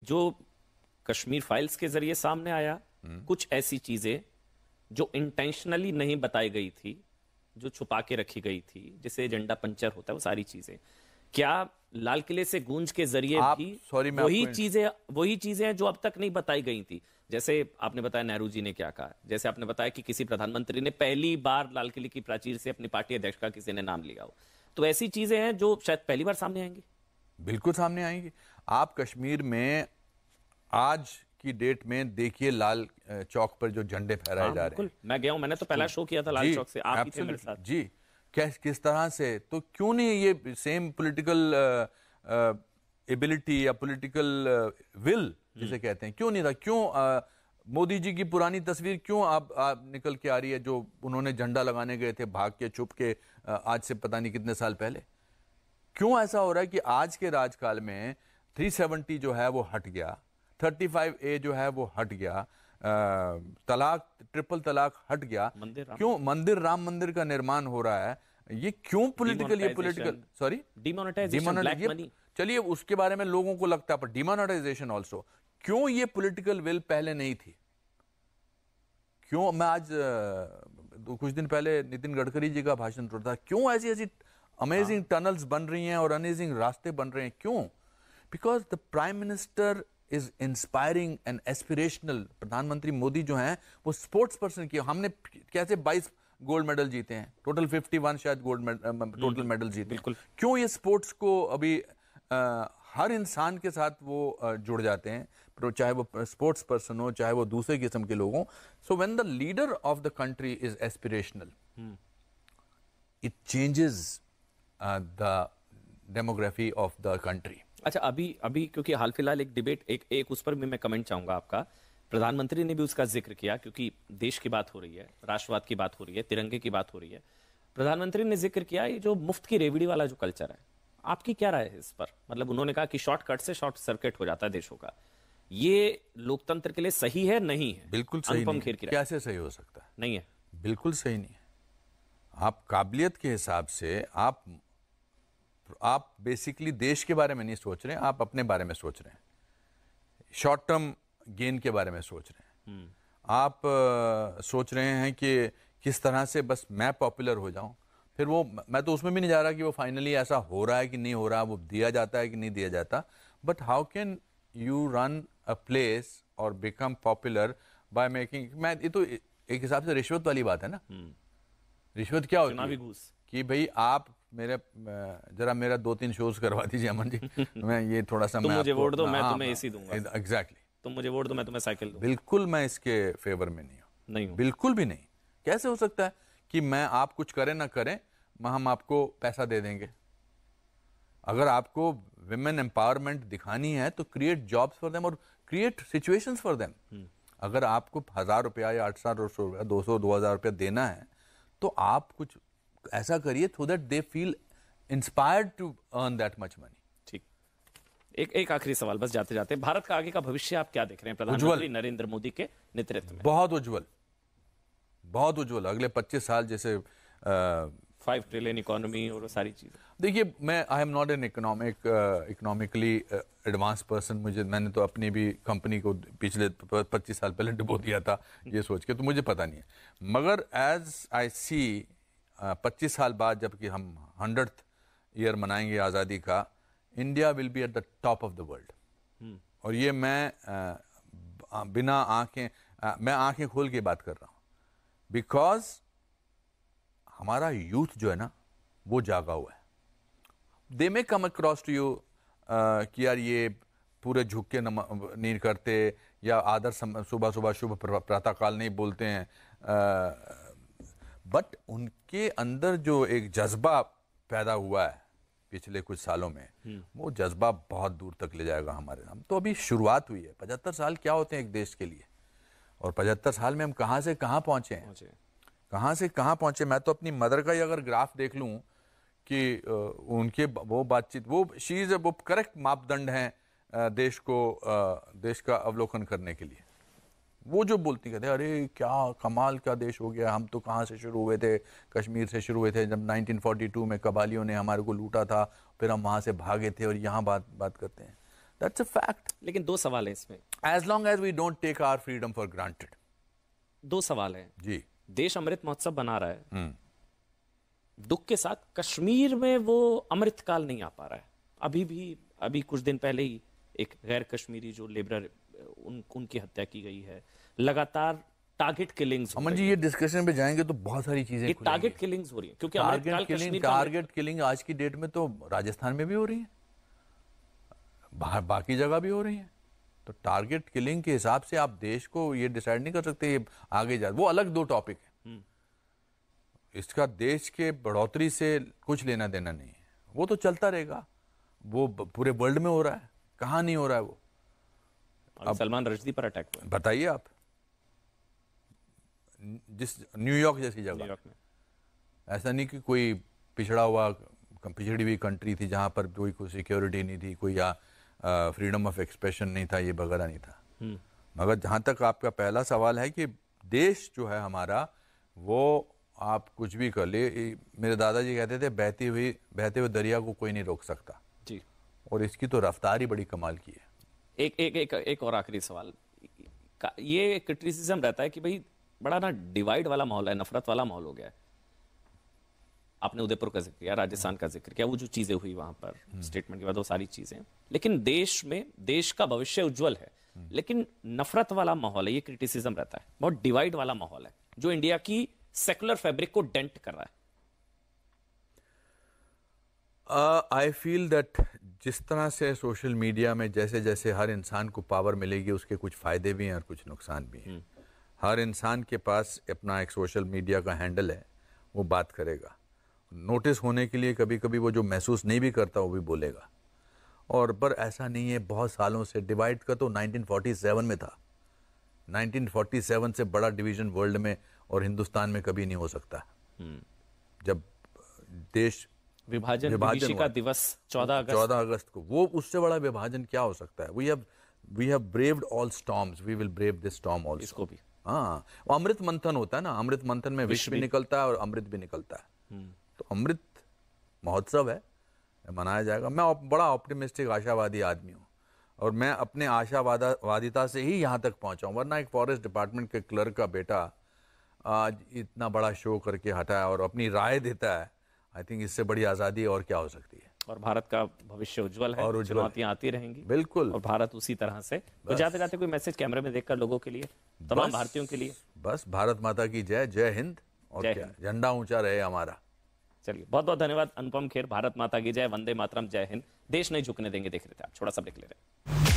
जो कश्मीर फाइल्स के जरिए सामने आया, कुछ ऐसी चीजें जो इंटेंशनली नहीं बताई गई थी, जो छुपा के रखी गई थी, जिसे एजेंडा पंचर होता है, वो सारी चीजें क्या लाल किले से गूंज के जरिए भी वही चीजें हैं जो अब तक नहीं बताई गई थी। जैसे आपने बताया नेहरू जी ने क्या कहा, जैसे आपने बताया कि किसी प्रधानमंत्री ने पहली बार लाल किले की प्राचीर से अपनी पार्टी अध्यक्ष का किसी ने नाम लिया हो, तो ऐसी चीजें हैं जो शायद पहली बार सामने आएंगी। बिल्कुल सामने आएंगी। आप कश्मीर में आज की डेट में देखिए लाल चौक पर जो झंडे फहराए जा रहे हैं। मैं गया हूं, मैंने तो पहला शो किया था लाल चौक से, आप भी थे मेरे साथ जी। किस तरह से, तो क्यों नहीं ये सेम पॉलिटिकल एबिलिटी या पॉलिटिकल विल जिसे कहते हैं, क्यों नहीं था? क्यों मोदी जी की पुरानी तस्वीर क्यों आप निकल के आ रही है, जो उन्होंने झंडा लगाने गए थे भाग के छुप के आज से पता नहीं कितने साल पहले? क्यों ऐसा हो रहा है कि आज के राजकाल में 370 जो है वो हट गया, 35A जो है वो हट गया, तलाक, ट्रिपल तलाक हट गया, क्यों राम मंदिर का निर्माण हो रहा है? ये क्यों पॉलिटिकल सॉरी डिमोनेटाइजेशन, चलिए उसके बारे में लोगों को लगता है, पर डिमोनेटाइजेशन ऑल्सो, क्यों ये पॉलिटिकल विल पहले नहीं थी? क्यों? मैं आज कुछ दिन पहले नितिन गडकरी जी का भाषण सुन रहा था, क्यों ऐसी अमेजिंग टनल्स बन रही हैं और अमेजिंग रास्ते बन रहे हैं, क्यों? Because the prime minister is inspiring and aspirational. प्रधानमंत्री मोदी जो हैं वो स्पोर्ट्स पर्सन की, हमने कैसे 22 गोल्ड मेडल जीते हैं, टोटल 51 शायद टोटल मेडल जीते हैं। क्यों ये स्पोर्ट्स को अभी हर इंसान के साथ वो जुड़ जाते हैं, चाहे वो स्पोर्ट्स पर्सन हो, चाहे वो दूसरे किस्म के लोग हों। So when the leader of the country is aspirational, it changes the demography of the country. अच्छा, अभी क्योंकि हाल फिलहाल एक डिबेट एक उस पर भी मैं कमेंट चाहूंगा आपका। प्रधानमंत्री ने भी उसका जिक्र किया, क्योंकि देश की बात हो रही है, राष्ट्रवाद की बात हो रही है, तिरंगे की बात हो रही है। प्रधानमंत्री ने जिक्र किया ये जो मुफ्त की रेवड़ी वाला जो कल्चर है, आपकी क्या राय है इस पर? मतलब उन्होंने कहा कि शॉर्टकट से शॉर्ट सर्किट हो जाता है देशों का, ये लोकतंत्र के लिए सही है? नहीं है, बिल्कुल सही नहीं। कैसे सही हो सकता है? नहीं है, बिल्कुल सही नहीं है। आप काबिलियत के हिसाब से आप बेसिकली देश के बारे में नहीं सोच रहे हैं, आप अपने बारे में सोच रहे हैं, शॉर्ट टर्म गेन के बारे में सोच रहे हैं। आप सोच रहे हैं कि किस तरह से बस मैं पॉपुलर हो जाऊं, फिर वो, मैं तो उसमें भी नहीं जा रहा कि वो फाइनली ऐसा हो रहा है कि नहीं हो रहा, वो दिया जाता है कि नहीं दिया जाता, but how can you run a place और बिकम पॉपुलर बाय मेकिंग, मैं ये तो एक हिसाब से रिश्वत वाली बात है ना। रिश्वत क्या होती है कि भाई आप जरा मेरा 2-3 शोज करवा दीजिए अमन जी, मैं ये थोड़ा सा, तुम मुझे वोट दो, मैं तुम्हें एसी दूंगा। एग्जैक्टली, तुम मुझे वोट दो, मैं तुम्हें साइकिल दूंगा। बिल्कुल मैं इसके फेवर में नहीं हूं, बिल्कुल भी नहीं। कैसे हो सकता है कि मैं, आप कुछ करें ना करें, हम आपको पैसा दे देंगे? अगर आपको विमेन एम्पावरमेंट दिखानी है तो क्रिएट जॉब्स फॉर देम और क्रिएट सिचुएशंस फॉर देम। अगर आपको 1000 रुपया या 800 रुपया, 200-2000 रुपया देना है, तो आप कुछ ऐसा करिए so that they feel inspired to earn that much money. ठीक, एक आखिरी सवाल बस जाते जाते, भारत का आगे का भविष्य आप क्या देख रहे हैं प्रधानमंत्री नरेंद्र मोदी के नेतृत्व में? बहुत उज्जवल, बहुत उज्जवल। अगले 25 साल जैसे 5 ट्रिलियन इकोनॉमी और सारी चीजें। देखिए, मैं I am not an economically advance person. मैंने तो अपनी भी कंपनी को पिछले 25 साल पहले डुबो दिया था ये सोच के, तो मुझे पता नहीं है। मगर एज आई सी 25 साल बाद जबकि हम 100th ईयर मनाएंगे आज़ादी का, India will be at the top of the world. और ये मैं बिना मैं आंखें खोल के बात कर रहा हूँ, बिकॉज हमारा यूथ जो है ना वो जागा हुआ है। दे मे कम अक्रॉस टू यू कि यार ये पूरे झुक के नहीं करते, या आदर सुबह सुबह शुभ प्रातःकाल नहीं बोलते हैं, बट उनके अंदर जो एक जज्बा पैदा हुआ है पिछले कुछ सालों में, वो जज्बा बहुत दूर तक ले जाएगा हमारे। हम तो अभी शुरुआत हुई है। 75 साल क्या होते हैं एक देश के लिए, और 75 साल में हम कहाँ से कहाँ पहुँचे हैं, कहाँ से कहाँ पहुँचे। मैं तो अपनी मदर का ही अगर ग्राफ देख लूँ कि उनके वो बातचीत, वो शीज़ वो करेक्ट मापदंड हैं देश का अवलोकन करने के लिए। वो जो बोलती कहते अरे क्या कमाल का देश हो गया, हम तो कहाँ से शुरू हुए थे, कश्मीर से शुरू हुए थे, जब 1942 में कबालियों ने हमारे को लूटा था, फिर हम वहाँ से भागे थे, और यहाँ बात करते हैं। That's a fact. लेकिन दो सवाल है इसमें, as long as we don't take our freedom for granted. दो सवाल है जी। देश अमृत महोत्सव बना रहा है, दुख के साथ कश्मीर में वो अमृत काल नहीं आ पा रहा है। अभी कुछ दिन पहले ही एक गैर कश्मीरी जो लेबरर उनकी हत्या की गई है, लगातार टारगेट किलिंग्स हो अमन जी, रही ये डिस्कशन पे जाएंगे तो बहुत सारी चीजें है, टारगेट किलिंग्स हो रही है, क्योंकि अमृत काल कश्मीर का टारगेट किलिंग आज की डेट में तो राजस्थान में भी हो रही है, बाकी जगह भी हो रही है। तो टारगेट किलिंग के हिसाब से आप देश को ये डिसाइड नहीं कर सकते ये आगे जा, वो अलग दो टॉपिक है। इसका देश के बढ़ोतरी से कुछ लेना देना नहीं है, वो तो चलता रहेगा, वो पूरे वर्ल्ड में हो रहा है, कहाँ नहीं हो रहा है वो। अब सलमान रश्दी पर अटैक हुआ, बताइए आप, जिस न्यूयॉर्क जैसी जगह, न्यूयॉर्क में, ऐसा नहीं कि कोई पिछड़ी हुई कंट्री थी जहां पर कोई सिक्योरिटी नहीं थी, कोई या फ्रीडम ऑफ एक्सप्रेशन नहीं था, ये वगैरह नहीं था। मगर जहां तक आपका पहला सवाल है कि देश जो है हमारा, वो आप कुछ भी कर ले, मेरे दादाजी कहते थे बहते हुए दरिया को कोई नहीं रोक सकता जी। और इसकी तो रफ्तार ही बड़ी कमाल की है। एक और आखिरी सवाल, ये क्रिटिसिज्म रहता है कि भाई बड़ा ना डिवाइड वाला माहौल है, नफरत वाला माहौल हो गया है। आपने उदयपुर का जिक्र किया, राजस्थान का जिक्र किया, वो जो चीजें हुई वहां पर स्टेटमेंट के बाद, वो सारी चीजें, लेकिन देश में देश का भविष्य उज्जवल है, लेकिन नफरत वाला माहौल है, ये क्रिटिसिज्म रहता है, बहुत डिवाइड वाला माहौल है जो इंडिया की सेकुलर फैब्रिक को डेंट कर रहा है। आई फील दैट जिस तरह से सोशल मीडिया में जैसे जैसे हर इंसान को पावर मिलेगी, उसके कुछ फायदे भी हैं और कुछ नुकसान भी हैं। हर इंसान के पास अपना एक सोशल मीडिया का हैंडल है, वो बात करेगा, नोटिस होने के लिए कभी कभी वो जो महसूस नहीं भी करता वो भी बोलेगा। और पर ऐसा नहीं है, बहुत सालों से डिवाइड का तो 1947 में था, 1947 से बड़ा डिवीजन वर्ल्ड में और हिंदुस्तान में कभी नहीं हो सकता। जब देश विभाजन विभीषिका दिवस 14 अगस्त को, वो उससे बड़ा विभाजन क्या हो सकता है। We have braved all storms, we will brave this storm also. इसको भी, हाँ, वो अमृत मंथन होता है ना, अमृत मंथन में विष भी निकलता है और अमृत भी निकलता है। तो अमृत महोत्सव है, मनाया जाएगा। मैं बड़ा ऑप्टिमिस्टिक आशावादी आदमी हूँ और मैं अपने आशावादिता से ही यहाँ तक पहुँचा हूँ, वरना एक फॉरेस्ट डिपार्टमेंट के क्लर्क का बेटा आज इतना बड़ा शो करके हटा है और अपनी राय देता है। आई थिंक इससे बड़ी आज़ादी और क्या हो सकती है। और भारत का भविष्य उज्जवल है, और चुनौतियां आती रहेंगी, बिल्कुल, और भारत उसी तरह से। तो जाते जाते कोई मैसेज कैमरे में देखकर लोगों के लिए, तमाम भारतीयों के लिए? बस भारत माता की जय, जय हिंद, और क्या, झंडा ऊंचा रहे हमारा। चलिए, बहुत बहुत धन्यवाद अनुपम खेर। भारत माता की जय, वंदे मातरम, जय हिंद। देश नहीं झुकने देंगे, देख रहे थे आप। छोटा सा ब्रेक ले रहे हैं।